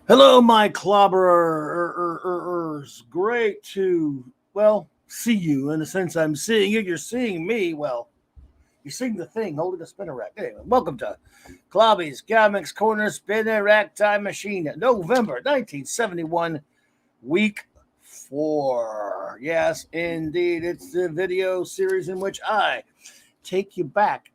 Hello, my clobberers. Great to, see you. In a sense, I'm seeing you. You're seeing me. Well, you're seeing the thing holding a spinner rack. Anyway, welcome to Clobby'S Comics Corner Spinner Rack Time Machine, November 1971, week 4. Yes, indeed. It's the video series in which I take you back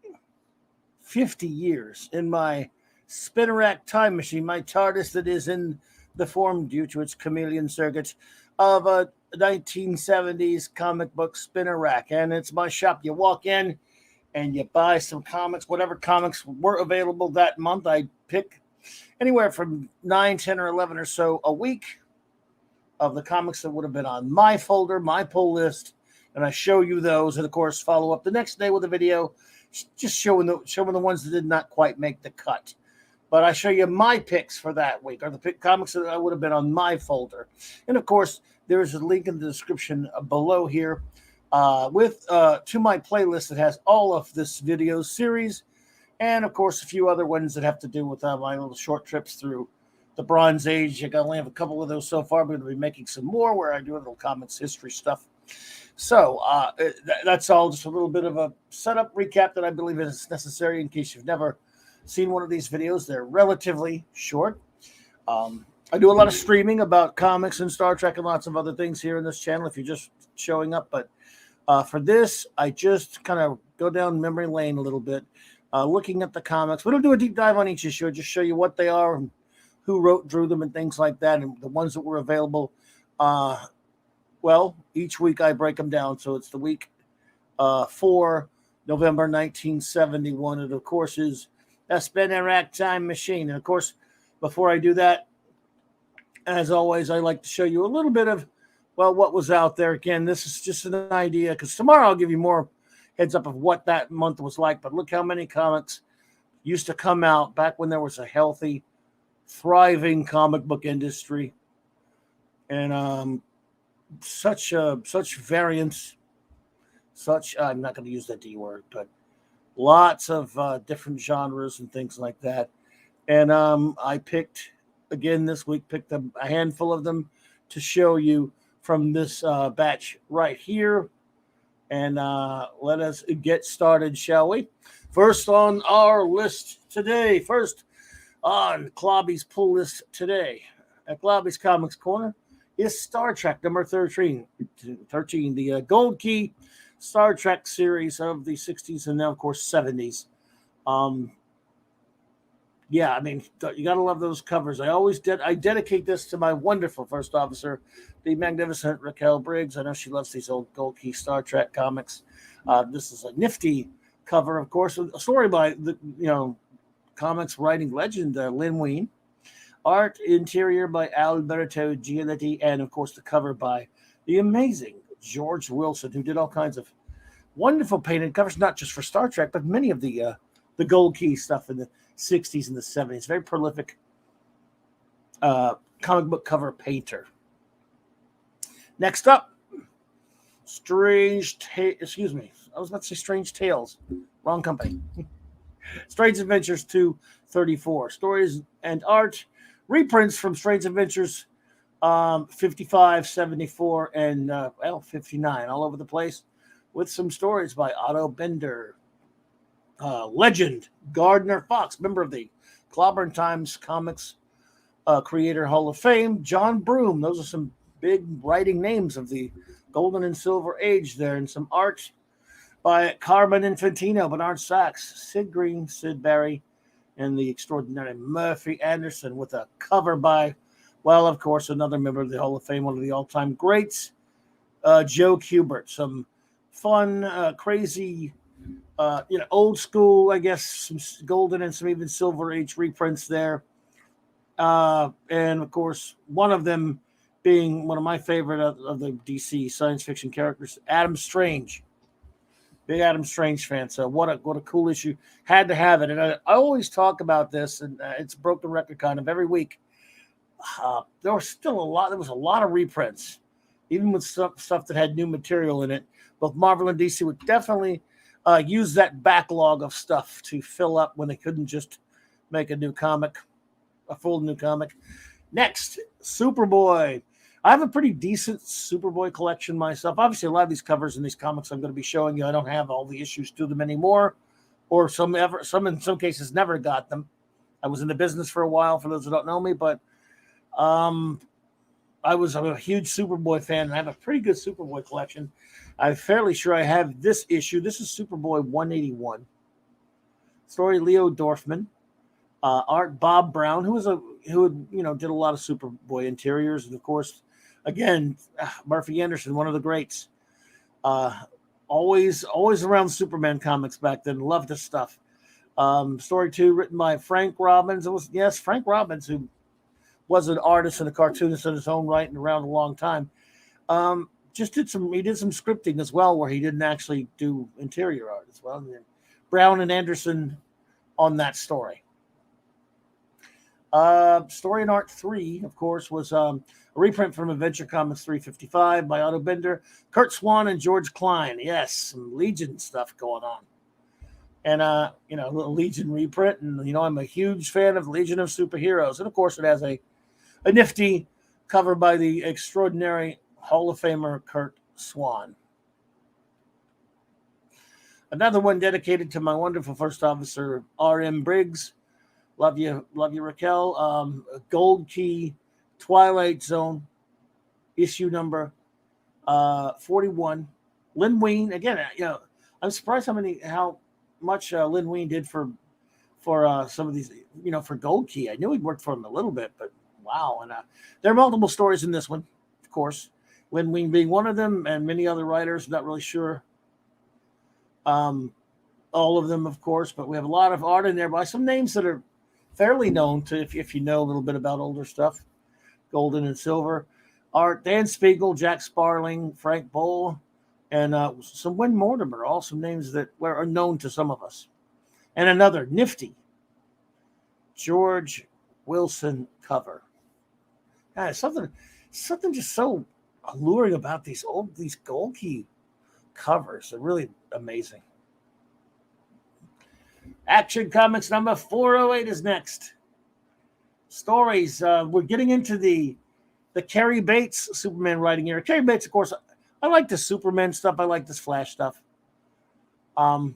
50 years in my Spinnerack time machine, my TARDIS that is in the form, due to its chameleon circuit, of a 1970s comic book spinner rack. And it's my shop. You walk in and you buy some comics, whatever comics were available that month. I pick anywhere from 9, 10, or 11 or so a week of the comics that would have been on my folder, my pull list, and I show you those, and of course follow up the next day with a video just showing the ones that did not quite make the cut. But I show you my picks for that week, or the comics that would have been on my folder. And of course, there is a link in the description below here with to my playlist that has all of this video series, and of course a few other ones that have to do with my little short trips through the Bronze Age. I only have a couple of those so far, but I'm going to be making some more where I do a little comics history stuff. So that's all just a little bit of a setup recap that I believe is necessary in case you've never seen one of these videos. They're relatively short. I do a lot of streaming about comics and Star Trek and lots of other things here in this channel if you're just showing up. But for this, I just kind of go down memory lane a little bit, looking at the comics. We don't do a deep dive on each issue. I just show you what they are and who drew them and things like that, and the ones that were available. Well, each week I break them down. So it's the week for November 1971. It, of course, is a Spinner Rack Time Machine. And, of course, before I do that, as always, I like to show you a little bit of, what was out there. Again, this is just an idea, because tomorrow I'll give you more heads up of what that month was like. But look how many comics used to come out back when there was a healthy, thriving comic book industry. And such variance, I'm not going to use that D word, but lots of different genres and things like that. And I picked, again this week, a handful of them to show you from this batch right here. And let us get started, shall we? First on our list today, first on Clobby'S pull list today at Clobby'S Comics Corner, is Star Trek number 13, the Gold Key Star Trek series of the 60s and now, of course, 70s. Yeah, I mean, you got to love those covers. I dedicate this to my wonderful first officer, the magnificent Raquel Briggs. I know she loves these old Gold Key Star Trek comics. This is a nifty cover, of course, a story by the comics writing legend Lynn Wein. Art interior by Alberto Giolitti, and of course the cover by the amazing George Wilson, who did all kinds of wonderful painted covers, not just for Star Trek, but many of the Gold Key stuff in the 60s and the 70s. Very prolific comic book cover painter. Next up, Strange Tales. Wrong company. Strange Adventures 234. Stories and art. Reprints from Strange Adventures 55, 74, and 59, all over the place, with some stories by Otto Bender. Legend Gardner Fox, member of the Clobber Times Comics Creator Hall of Fame. John Broome. Those are some big writing names of the Golden and Silver Age there, and some art by Carmen Infantino, Bernard Sachs, Sid Green, Sid Barry, and the extraordinary Murphy Anderson, with a cover by, of course, another member of the Hall of Fame, one of the all-time greats, Joe Kubert. Some fun, crazy, old school, I guess, some golden and some even silver age reprints there. And, of course, one of them being one of my favorite of the DC science fiction characters, Adam Strange. Big Adam Strange fan. So what a cool issue. Had to have it. And I always talk about this, and it's broken record kind of every week. There was a lot of reprints, even with stuff that had new material in it. Both Marvel and DC would definitely use that backlog of stuff to fill up when they couldn't just make a full new comic. Next, Superboy. I have a pretty decent Superboy collection myself. Obviously, a lot of these covers in these comics I'm going to be showing you, I don't have all the issues to them anymore, or some in some cases never got them. I was in the business for a while, for those who don't know me, but I'm a huge Superboy fan, and I have a pretty good Superboy collection. I'm fairly sure I have this issue. This is Superboy 181. Story Leo Dorfman. Art Bob Brown, who did a lot of Superboy interiors, and of course, again, Murphy Anderson, one of the greats. Always around Superman comics back then. Loved this stuff. Story 2, written by Frank Robbins. It was Frank Robbins, who was an artist and a cartoonist in his own right and around a long time. He did some scripting as well, where he didn't actually do interior art as well. And Brown and Anderson on that story. Story and Art 3, of course, was a reprint from Adventure Comics 355 by Otto Binder, Kurt Swan, and George Klein. Yes, some Legion stuff going on. And, a little Legion reprint. And, I'm a huge fan of Legion of Superheroes. And, of course, it has a nifty cover by the extraordinary Hall of Famer Kurt Swan. Another one dedicated to my wonderful first officer, R.M. Briggs. Love you, Raquel. Gold Key, Twilight Zone, issue number 41. Lynn Wein, again, I'm surprised how much Lynn Wein did for some of these, for Gold Key. I knew he'd worked for him a little bit, but wow. And there are multiple stories in this one, of course. Lynn Wein being one of them, and many other writers. Not really sure. All of them, of course, but we have a lot of art in there by some names that are fairly known to if you know a little bit about older stuff. Golden and Silver art. Dan Spiegel, Jack Sparling, Frank Boll, and some Win Mortimer. All some names that are known to some of us. And another nifty George Wilson cover. Something just so alluring about these Gold Key covers. They're really amazing. Action Comics number 408 is next. Stories. We're getting into the Cary Bates Superman writing era. Cary Bates, of course, I like the Superman stuff. I like this Flash stuff. And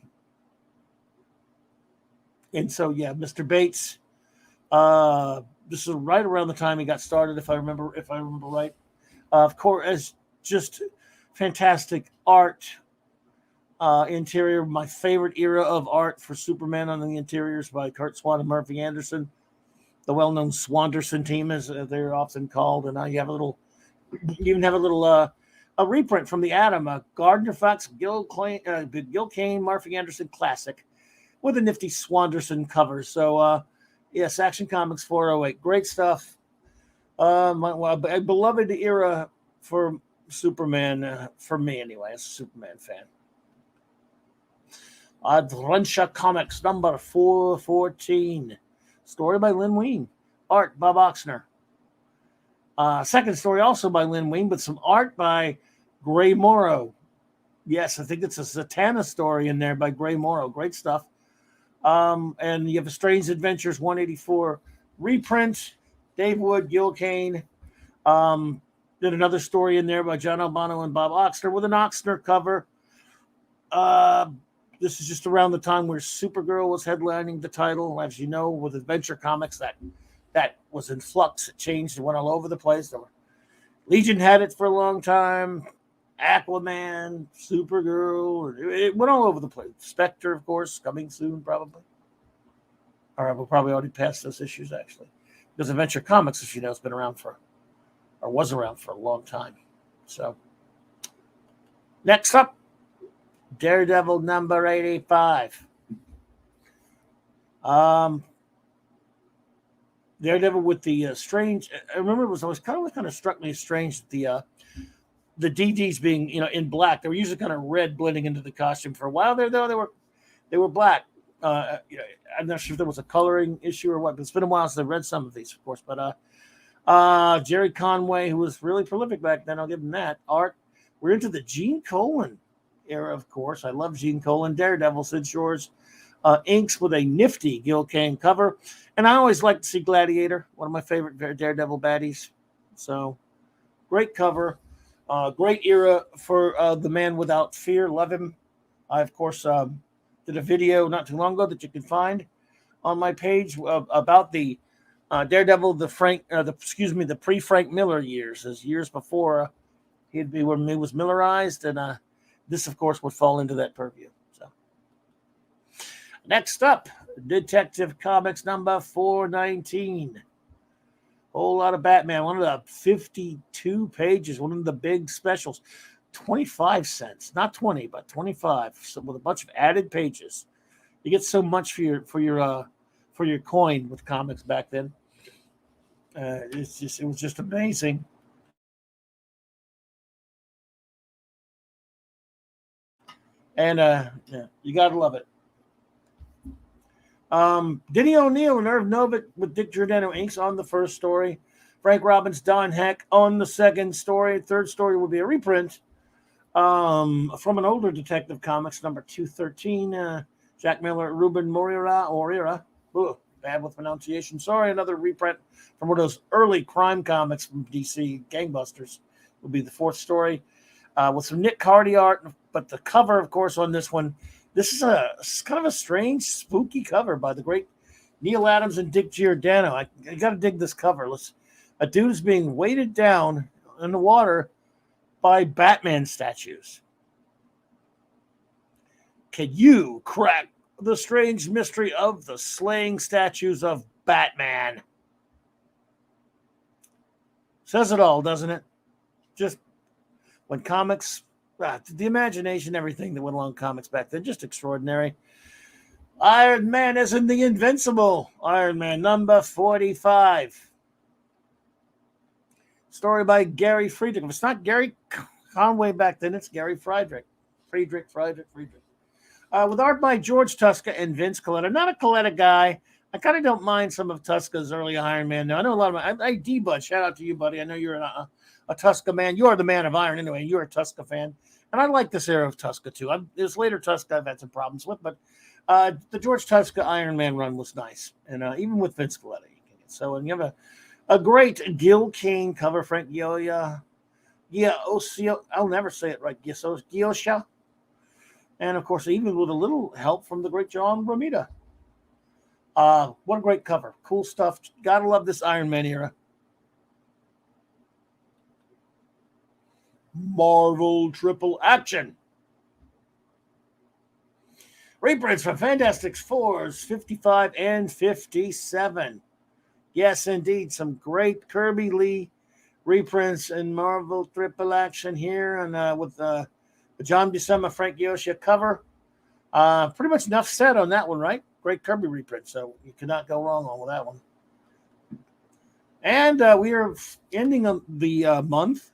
so, yeah, Mr. Bates. This is right around the time he got started, if I remember right. Of course, as just fantastic art. Interior, my favorite era of art for Superman on the interiors by Kurt Swan and Murphy Anderson, the well-known Swanderson team, as they're often called. And now you even have a little a reprint from the Atom, a Gardner Fox, Gil Kane, Murphy Anderson classic with a nifty Swanderson cover. So, yes, Action Comics 408, great stuff. My beloved era for Superman, for me anyway, as a Superman fan. Adventure Comics number 414. Story by Lynn Wein. Art, Bob Oxner. Second story also by Lynn Wein, but some art by Gray Morrow. Yes, I think it's a Zatanna story in there by Gray Morrow. Great stuff. And you have a Strange Adventures 184 reprint. Dave Wood, Gil Kane. Did another story in there by John Albano and Bob Oxner with an Oxner cover. This is just around the time where Supergirl was headlining the title. As you know, with Adventure Comics, that was in flux. It changed. It went all over the place. Legion had it for a long time. Aquaman, Supergirl. It went all over the place. Spectre, of course, coming soon, probably. All right, we'll probably already pass those issues, actually. Because Adventure Comics, as you know, was around for a long time. So, next up, Daredevil number 85. Daredevil with the strange. I remember it was always kind of struck me as strange that the DDs being in black. They were usually kind of red, blending into the costume. For a while there, though, they were black. I'm not sure if there was a coloring issue or what. But it's been a while since I've read some of these, of course. But Jerry Conway, who was really prolific back then, I'll give him that. Art. We're into the Gene Colan era, of course. I love Gene Colan. Daredevil, Sid Shores, inks with a nifty Gil Kane cover. And I always like to see Gladiator, one of my favorite Daredevil baddies. So great cover. Great era for the Man Without Fear. Love him. I, of course, did a video not too long ago that you can find on my page about the Daredevil, the pre-Frank Miller years, his years before he'd be when he was Millerized, and this, of course, would fall into that purview. So, next up, Detective Comics number 419. Whole lot of Batman. One of the 52 pages. One of the big specials. 25 cents, not 20, but 25. So with a bunch of added pages, you get so much for your coin with comics back then. It was just amazing. And yeah, you gotta love it. Denny O'Neil and Irv Novick with Dick Giordano inks on the first story. Frank Robbins, Don Heck on the second story. Third story will be a reprint from an older Detective Comics, number 213. Jack Miller, Ruben Moreira. Ooh, bad with pronunciation. Sorry, another reprint from one of those early crime comics from DC, Gangbusters, will be the fourth story. With some Nick Cardy art, but the cover, of course, on this one, this is kind of a strange, spooky cover by the great Neil Adams and Dick Giordano. I got to dig this cover. A dude's being weighted down in the water by Batman statues. Can you crack the strange mystery of the slaying statues of Batman? Says it all, doesn't it? Just when comics, the imagination, everything that went along with comics back then, just extraordinary. Iron Man isn't the Invincible. Iron Man number 45. Story by Gary Friedrich. If it's not Gary Conway back then, it's Gary Friedrich. Friedrich. With art by George Tuska and Vince Colletta. Not a Colletta guy. I kind of don't mind some of Tuska's early Iron Man. Now, I know a lot of D-Bud, shout out to you, buddy. I know you're a Tuska man. You are the man of Iron anyway. You're a Tuska fan. And I like this era of Tuska, too. This later Tuska I've had some problems with, but the George Tuska Iron Man run was nice. And even with Vince Colletta. So, and you have a great Gil Kane cover, Frank Gioia. I'll never say it right. Giosha. And, of course, even with a little help from the great John Romita. What a great cover. Cool stuff. Gotta love this Iron Man era. Marvel Triple Action. Reprints from Fantastic Fours 55 and 57. Yes, indeed. Some great Kirby Lee reprints in Marvel Triple Action here. And with the John Buscema, Frank Gioia cover. Pretty much enough said on that one, right? Great Kirby reprint. So you cannot go wrong on with that one. And we are ending the month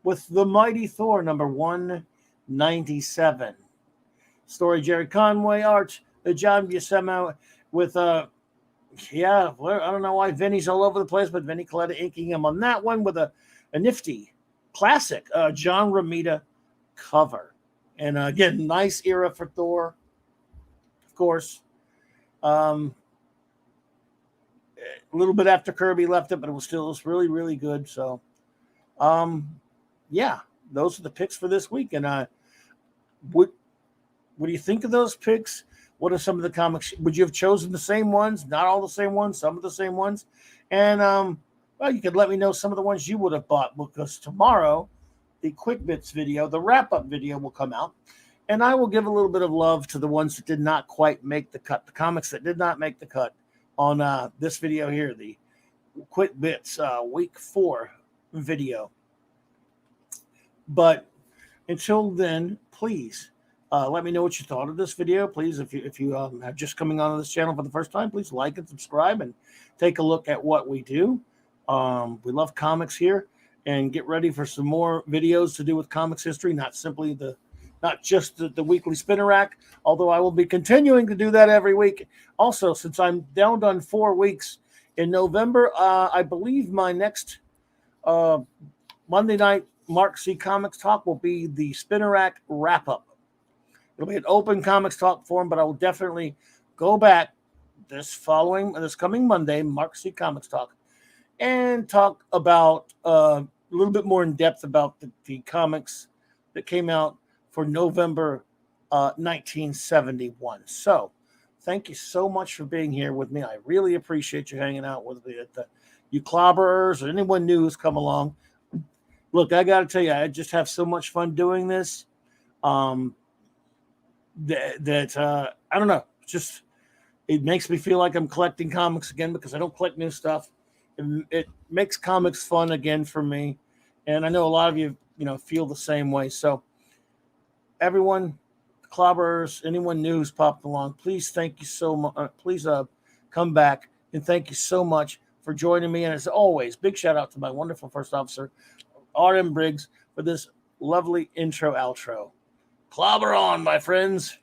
with The Mighty Thor, number 197. Story Jerry Conway, art John Buscema with, I don't know why Vinny's all over the place, but Vinny Colletta inking him on that one with a nifty, classic John Romita cover. And again, nice era for Thor, of course. A little bit after Kirby left it, but it was really, really good. So, yeah, those are the picks for this week. And what do you think of those picks? What are some of the comics? Would you have chosen the same ones? Not all the same ones, some of the same ones. And, well, you could let me know some of the ones you would have bought, because tomorrow the Quick Bits video, the wrap-up video, will come out. And I will give a little bit of love to the ones that did not quite make the cut, the comics that did not make the cut on this video here, the Quick Bits week 4 video. But until then, please let me know what you thought of this video. Please, if you are just coming onto this channel for the first time, please like and subscribe and take a look at what we do. We love comics here, and get ready for some more videos to do with comics history, not just the weekly spinner rack, although I will be continuing to do that every week. Also, since I'm down on 4 weeks in November, I believe my next Monday night Mark C. Comics Talk will be the spinner rack wrap-up. It'll be an open comics talk forum, but I will definitely go back this coming Monday, Mark C Comics Talk, and talk about a little bit more in depth about the comics that came out for November 1971. So, thank you so much for being here with me. I really appreciate you hanging out with me. You clobberers or anyone new who's come along. Look, I got to tell you, I just have so much fun doing this. I don't know, just it makes me feel like I'm collecting comics again because I don't collect new stuff. It makes comics fun again for me, and I know a lot of you feel the same way. So, everyone, clobberers, anyone new who's popped along, please thank you so much. Please come back, and thank you so much for joining me. And as always, big shout out to my wonderful first officer, R.M. Briggs, for this lovely intro outro. Clobber on, my friends.